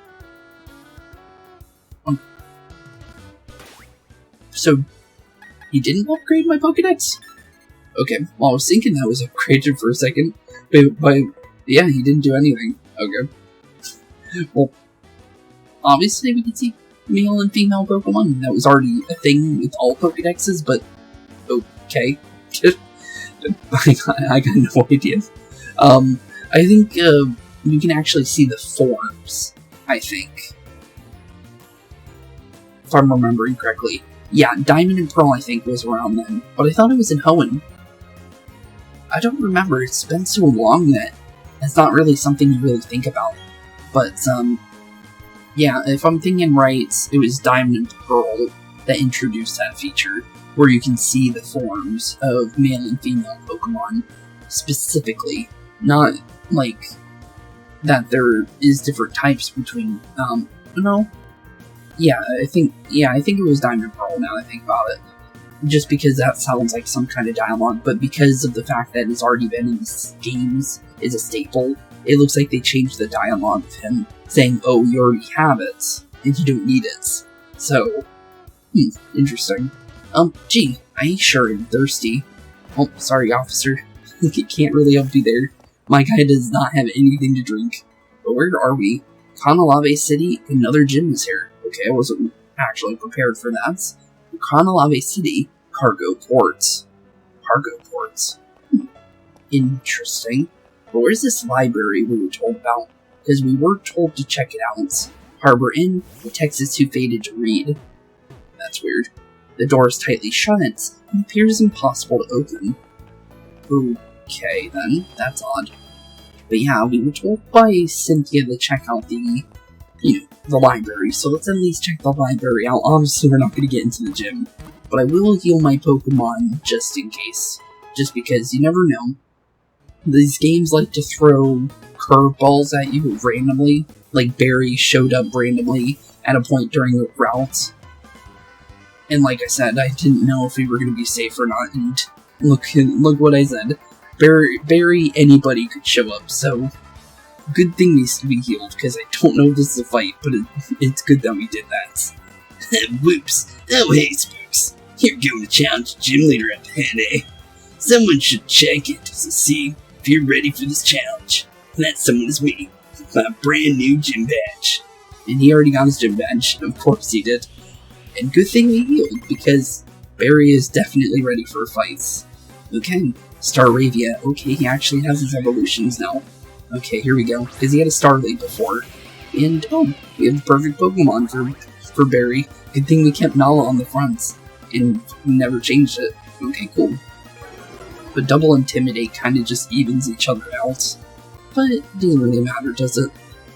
So, he didn't upgrade my Pokedex? Okay, well, I was thinking that was upgraded for a second, but yeah, he didn't do anything. Okay. Well, obviously we can see male and female Pokemon. That was already a thing with all Pokedexes, but okay. I got no idea. I think you can actually see the forms, I think. If I'm remembering correctly. Yeah, Diamond and Pearl, I think, was around then. But I thought it was in Hoenn. I don't remember. It's been so long that it's not really something you really think about. But, yeah, if I'm thinking right, it was Diamond and Pearl that introduced that feature, where you can see the forms of male and female Pokemon, specifically. Not, like, that there is different types between, no? Yeah, I think it was Diamond and Pearl now I think about it. Just because that sounds like some kind of dialogue, but because of the fact that it's already been in the games, is a staple, it looks like they changed the dialogue of him saying, oh, you already have it, and you don't need it. So, interesting. Gee, I sure am thirsty. Oh, sorry, officer. I can't really help you there. My guy does not have anything to drink. But where are we? Kanalave City, another gym is here. Okay, I wasn't actually prepared for that. Kanalave City, cargo ports. Cargo ports. Interesting. But where's this library we were told about? Because we were told to check it out. Harbor Inn, the text is too faded to read. That's weird. The door is tightly shut and appears impossible to open. Okay, then. That's odd. But yeah, we were told by Cynthia to check out the library, so let's at least check the library out. Obviously, we're not going to get into the gym, but I will heal my Pokemon just in case. Just because you never know. These games like to throw curveballs at you randomly, like Barry showed up randomly at a point during the route. And like I said, I didn't know if we were going to be safe or not, and look what I said. Barry, anybody could show up, so good thing needs to be healed, because I don't know if this is a fight, but it's good that we did that. Whoops. Oh, hey, Spooks. You're going to challenge the gym leader at the head, eh? Someone should check it to see if you're ready for this challenge. That someone is me, with my brand new gym badge. And he already got his gym badge. Of course he did. And good thing we healed, because Barry is definitely ready for fights. Okay, Staravia. Okay, he actually has his evolutions now. Okay, here we go. Because he had a Starly before. And, oh, we have the perfect Pokemon for Barry. Good thing we kept Nala on the front. And never changed it. Okay, cool. But Double Intimidate kind of just evens each other out. But it doesn't really matter, does it?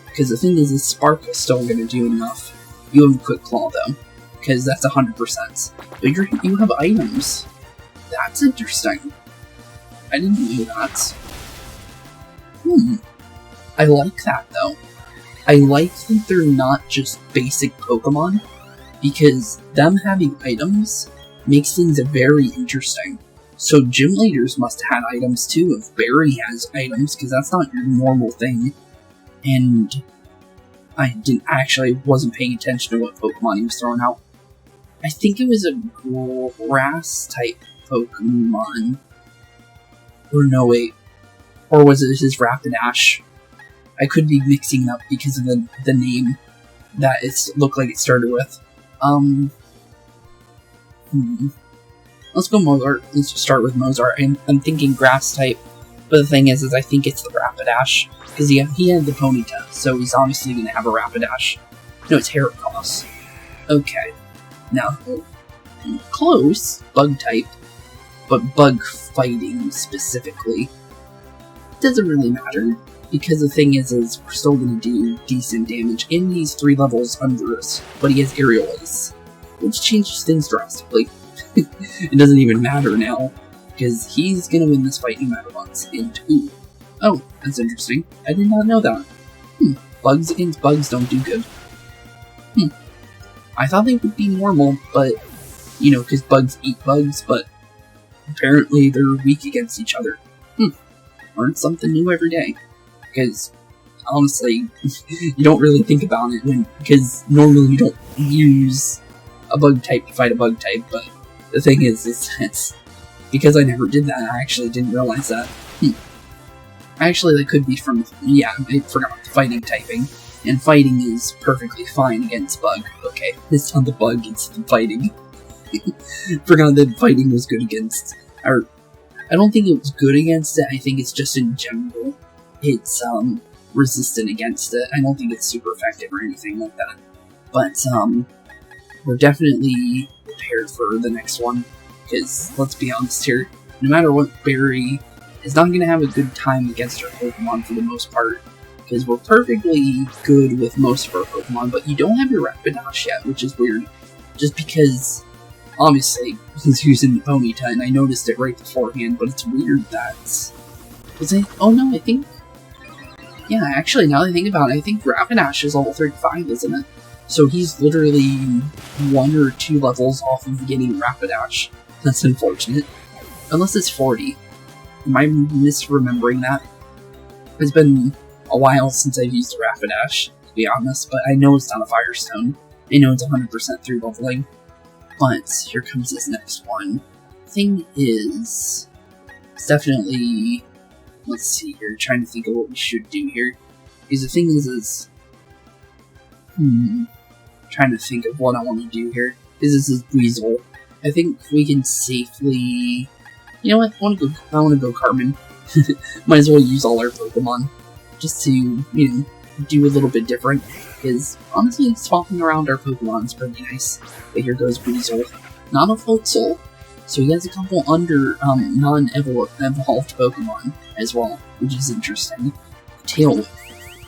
Because the thing is Spark is still going to do enough. You have a Quick Claw, though. Because that's 100%. But you have items. That's interesting. I didn't know that. I like that, though. I like that they're not just basic Pokemon, because them having items makes things very interesting. So gym leaders must have had items too, if Barry has items, because that's not your normal thing. And I wasn't paying attention to what Pokemon he was throwing out. I think it was a grass-type Pokemon. Or no, wait. Or was it his Rapidash? I could be mixing it up because of the name that it looked like it started with. Let's go Mozart. Let's just start with Mozart. I'm thinking grass type, but the thing is I think it's the Rapidash, because he had the Ponyta, so he's obviously going to have a Rapidash. No, it's Heracross. Okay. Now, close, bug type, but bug fighting specifically. Doesn't really matter, because the thing is we're still going to do decent damage, and he's 3 levels under us, but he has Aerial Ace, which changes things drastically. It doesn't even matter now, because he's going to win this fight no matter what. And, ooh. Oh, that's interesting. I did not know that. Bugs against bugs don't do good. I thought they would be normal, but, because bugs eat bugs, but apparently they're weak against each other. Learn something new every day. Because, honestly, you don't really think about it because normally you don't use a bug type to fight a bug type, but the thing is because I never did that, I actually didn't realize that. Actually, that could be from, I forgot the fighting typing, and fighting is perfectly fine against bug. Okay, it's not the bug, it's the fighting. Forgot that fighting was good against, or, I don't think it was good against it, I think it's just in general, it's, resistant against it. I don't think it's super effective or anything like that. But, we're definitely prepared for the next one. Because, let's be honest here, no matter what, Barry is not going to have a good time against our Pokemon for the most part. Because we're perfectly good with most of our Pokemon, but you don't have your Rapidash yet, which is weird. Just because, obviously, he's using the Ponyta, and I noticed it right beforehand, but it's weird that... Oh no, I think... Yeah, actually, now that I think about it, I think Rapidash is level 35, isn't it? So he's literally 1 or 2 levels off of getting Rapidash. That's unfortunate. Unless it's 40. Am I misremembering that? It's been a while since I've used a Rapidash, to be honest, but I know it's not a Firestone. I know it's 100% through leveling. But here comes this next one. Thing is... It's definitely... Let's see here, trying to think of what we should do here. Because the thing is... Trying to think of what I want to do here. Because this is Weasel. I think we can safely... You know what? I want to go Carmen. Might as well use all our Pokemon. Just to, you know, do a little bit different. Because, honestly, swapping around our Pokemon is pretty nice. But here goes Weasel. Not a Floatzel. So he has a couple under non-evolved Pokemon as well, which is interesting. Tailwind.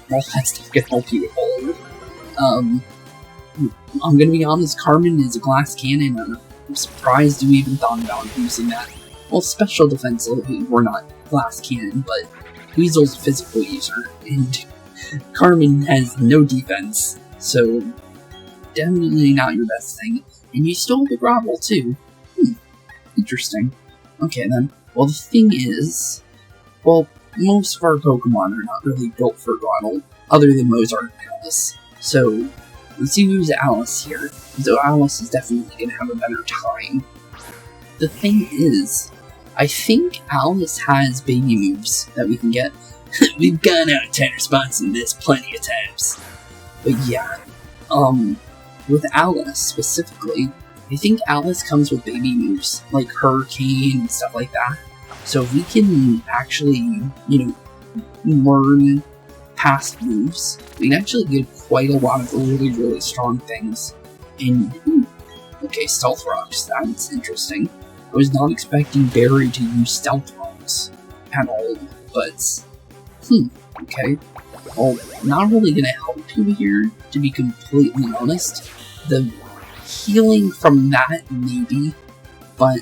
Well, that's not gonna help you at all. I'm gonna be honest, Carmen is a glass cannon, and I'm surprised you even thought about using that. Well, special defense, we're not glass cannon, but Weasel's a physical user, and Carmen has no defense, so definitely not your best thing. And you stole the Grovel, too. Interesting. Okay, then. Well, the thing is... Well, most of our Pokemon are not really built for Grovel, other than Mozart and Alice. So, let's use Alice here. So Alice is definitely going to have a better time. The thing is, I think Alice has baby moves that we can get. We've gone out of tender spots in this plenty of times. But yeah, with Alice specifically, I think Alice comes with baby moves, like Hurricane and stuff like that. So if we can actually, you know, learn past moves, we can actually get quite a lot of really, really strong things. And, okay, Stealth Rocks, that's interesting. I was not expecting Barry to use Stealth Rocks at all, but, okay. Well, not really gonna help you here, to be completely honest. The healing from that, maybe, but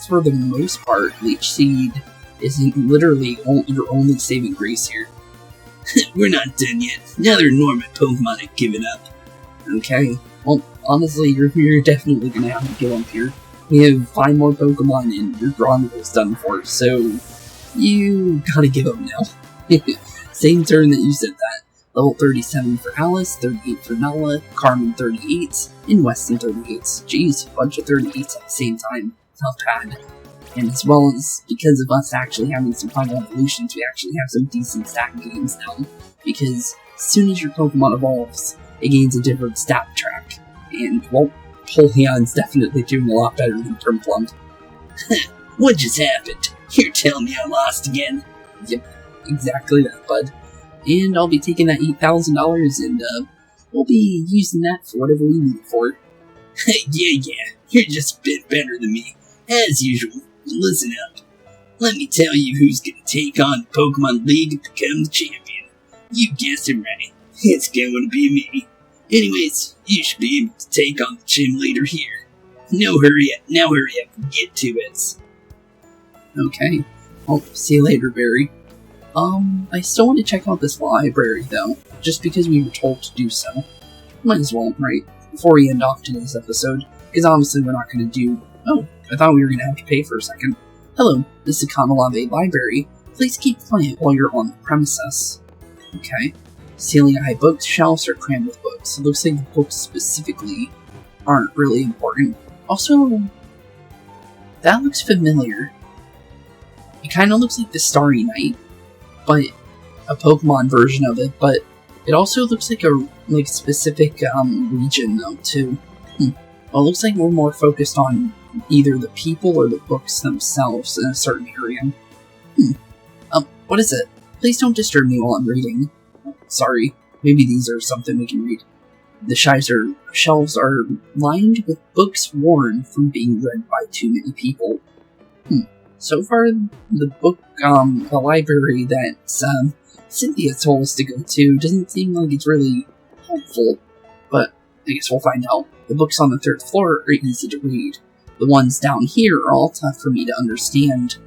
for the most part, Leech Seed isn't literally your only saving grace here. We're not done yet. Another Norman Pokemon have given up. Okay, well, honestly, you're definitely gonna have to give up here. We have 5 more Pokemon and your Grondel's done for, so you gotta give up now. Same turn that you said that. Level 37 for Alice, 38 for Nala, Carmen 38, and Weston 38. Jeez, a bunch of 38s at the same time. Not bad. And as well as, because of us actually having some final evolutions, we actually have some decent stat gains now. Because as soon as your Pokemon evolves, it gains a different stat track. And, well, Polion's definitely doing a lot better than Piplup. What just happened? You're telling me I lost again? Yep, exactly that, bud. And I'll be taking that $8,000 and, we'll be using that for whatever we need it for. Yeah, you're just a bit better than me, as usual. Listen up. Let me tell you who's gonna take on Pokemon League and become the champion. You guessed it right. It's going to be me. Anyways, you should be able to take on the gym leader here. Now hurry up and get to it. Okay. I'll see you later, Barry. I still want to check out this library, though, just because we were told to do so. Might as well, right, before we end off today's episode, because obviously we're not going to do... Oh, I thought we were going to have to pay for a second. Hello, this is Kamalave Library. Please keep quiet while you're on the premises. Okay. Ceiling high bookshelves are crammed with books. It looks like the books specifically aren't really important. Also, that looks familiar. It kind of looks like the Starry Night, but a Pokemon version of it, but it also looks like a specific region though too. Well, it looks like we're more focused on either the people or the books themselves in a certain area. What is it? Please don't disturb me while I'm reading. Sorry, maybe these are something we can read. The shelves are lined with books worn from being read by too many people. So far, the library that Cynthia told us to go to doesn't seem like it's really helpful, but I guess we'll find out. The books on the 3rd floor are easy to read. The ones down here are all tough for me to understand.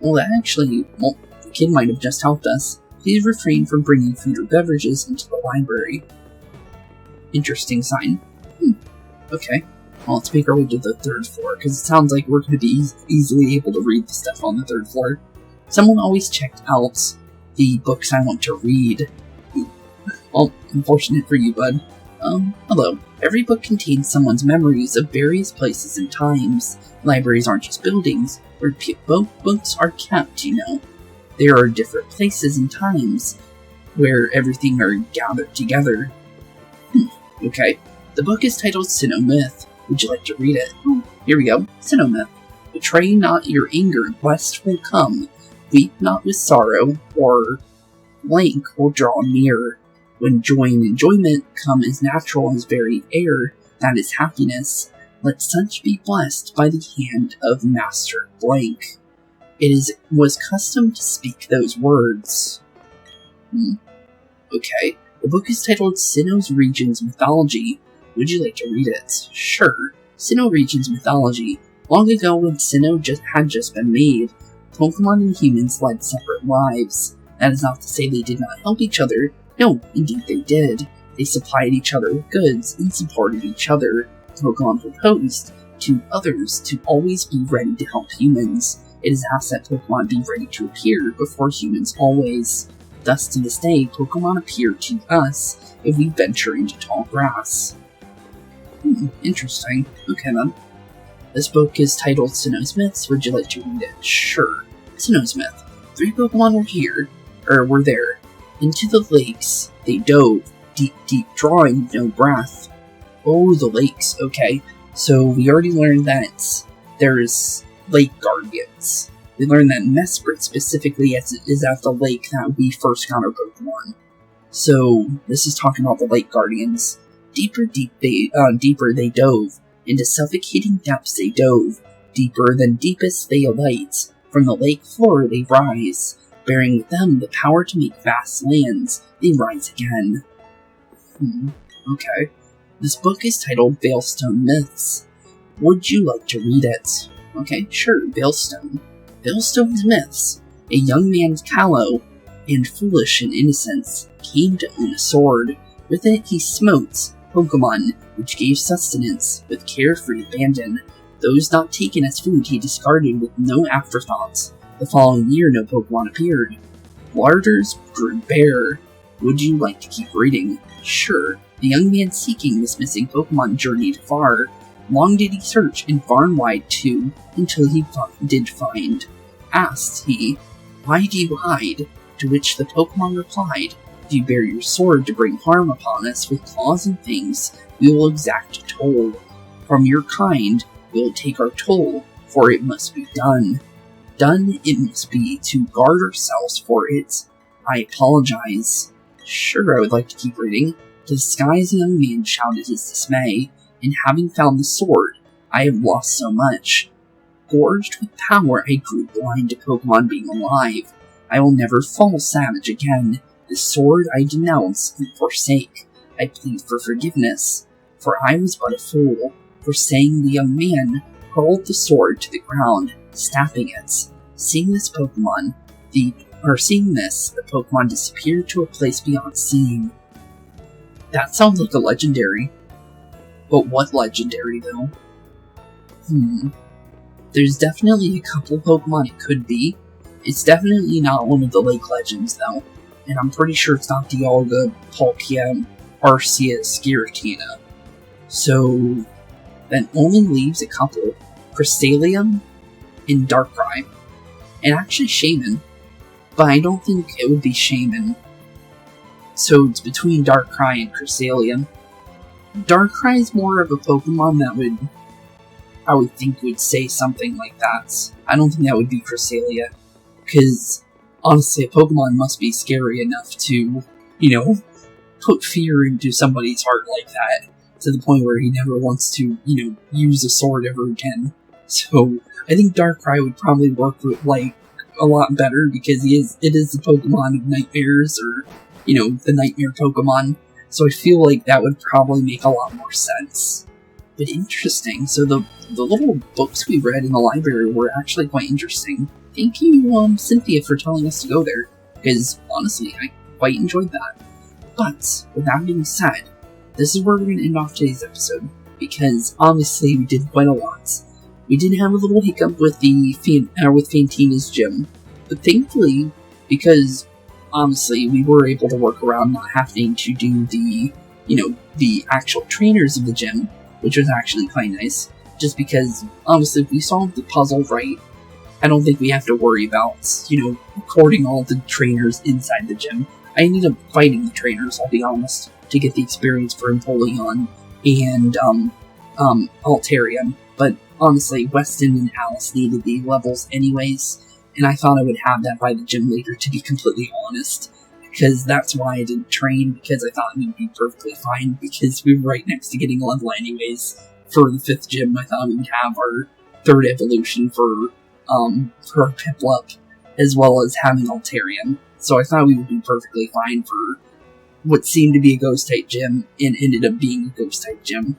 Well, the kid might have just helped us. Please refrain from bringing food or beverages into the library. Interesting sign. Okay. Well, let's make our way to the 3rd floor, because it sounds like we're going to be easily able to read the stuff on the 3rd floor. Someone always checked out the books I want to read. Well, unfortunate for you, bud. Hello. Every book contains someone's memories of various places and times. Libraries aren't just buildings where books are kept, you know. There are different places and times where everything are gathered together. Okay. The book is titled Sinnoh Myth. Would you like to read it? Here we go. Sinnoh Myth. Betray not your anger, lest will come. Weep not with sorrow, or blank will draw near. When joy and enjoyment come as natural as very air, that is happiness. Let such be blessed by the hand of Master Blank. Was custom to speak those words. Okay. The book is titled Sinnoh's Region's Mythology. Would you like to read it? Sure. Sinnoh Region's Mythology. Long ago, when Sinnoh had just been made, Pokemon and humans led separate lives. That is not to say they did not help each other. No, indeed they did. They supplied each other with goods and supported each other. Pokemon proposed to others to always be ready to help humans. It is asked that Pokemon be ready to appear before humans always. Thus, to this day, Pokemon appear to us if we venture into tall grass. Interesting. Okay then. This book is titled Sinnoh's Myths. Would you like to read it? Sure. Sinnoh's Myth. 3 Pokemon were there. Into the lakes they dove, deep, drawing no breath. Oh, the lakes. Okay. So we already learned that there's lake guardians. We learned that Mesprit specifically is at the lake that we first got our Pokemon. So this is talking about the lake guardians. Deeper they dove. Into suffocating depths they dove. Deeper than deepest they alight. From the lake floor they rise. Bearing with them the power to make vast lands, they rise again. Okay. This book is titled Veilstone Myths. Would you like to read it? Okay, sure, Veilstone. Veilstone's Myths. A young man callow and foolish in innocence came to own a sword. With it he smote Pokemon, which gave sustenance with carefree abandon. Those not taken as food he discarded with no afterthoughts. The following year no Pokemon appeared. Larders grew bare. Would you like to keep reading? Sure. The young man seeking this missing Pokemon journeyed far. Long did he search, and far and wide too, until he did find. Asked he, "Why do you hide?" To which the Pokemon replied, "If you bear your sword to bring harm upon us with claws and fangs, we will exact a toll. From your kind, we will take our toll, for it must be done. Done it must be, to guard ourselves for it. I apologize." Sure, I would like to keep reading. To the skies the young man shouted his dismay. In having found the sword, I have lost so much. Gorged with power, I grew blind to Pokemon being alive. I will never fall savage again. This sword I denounce and forsake. I plead for forgiveness, for I was but a fool. For saying the young man hurled the sword to the ground, snapping it. Seeing this, the Pokemon disappeared to a place beyond seeing. That sounds like a legendary. But what legendary, though? There's definitely a couple Pokemon it could be. It's definitely not one of the Lake Legends, though. And I'm pretty sure it's not Dialga, Palkia, Arceus, Giratina. So, that only leaves a couple. Crystalium and Darkrai. And actually Shaman. But I don't think it would be Shaman. So it's between Darkrai and Crystalium. Darkrai is more of a Pokemon that I would think would say something like that. I don't think that would be Cresselia. Because, honestly, a Pokemon must be scary enough to, put fear into somebody's heart like that, to the point where he never wants to, use a sword ever again. So, I think Darkrai would probably work with, a lot better, because it is the Pokemon of nightmares, or, the nightmare Pokemon. So I feel like that would probably make a lot more sense. But interesting, so the little books we read in the library were actually quite interesting. Thank you, Cynthia, for telling us to go there, because, honestly, I quite enjoyed that. But, with that being said, this is where we're going to end off today's episode, because, obviously, we did quite a lot. We did have a little hiccup with with Fantina's gym, but thankfully, because, honestly, we were able to work around not having to do the actual trainers of the gym, which was actually quite nice, just because, honestly, if we solved the puzzle right, I don't think we have to worry about, recording all the trainers inside the gym. I ended up fighting the trainers, I'll be honest, to get the experience for Empoleon and, Altarian, but honestly, Weston and Alice needed the levels anyways, and I thought I would have that by the gym leader, to be completely honest, because that's why I didn't train, because I thought we'd be perfectly fine, because we were right next to getting a level anyways. For the 5th gym, I thought we'd have our 3rd evolution for our Piplup, as well as having Altarian, so I thought we would be perfectly fine for what seemed to be a Ghost-type gym, and ended up being a Ghost-type gym.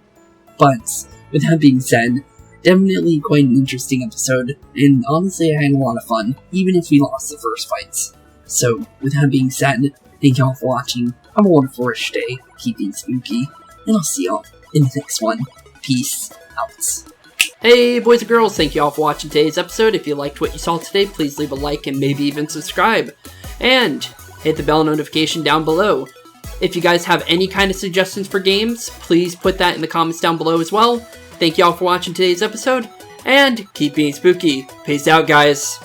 But, with that being said, definitely quite an interesting episode, and honestly I had a lot of fun, even if we lost the first fights. So, with that being said, thank y'all for watching, have a wonderful rest of your day, keep being spooky, and I'll see y'all in the next one. Peace out. Hey boys and girls, thank you all for watching today's episode. If you liked what you saw today, please leave a like and maybe even subscribe. And hit the bell notification down below. If you guys have any kind of suggestions for games, please put that in the comments down below as well. Thank you all for watching today's episode, and keep being spooky. Peace out, guys.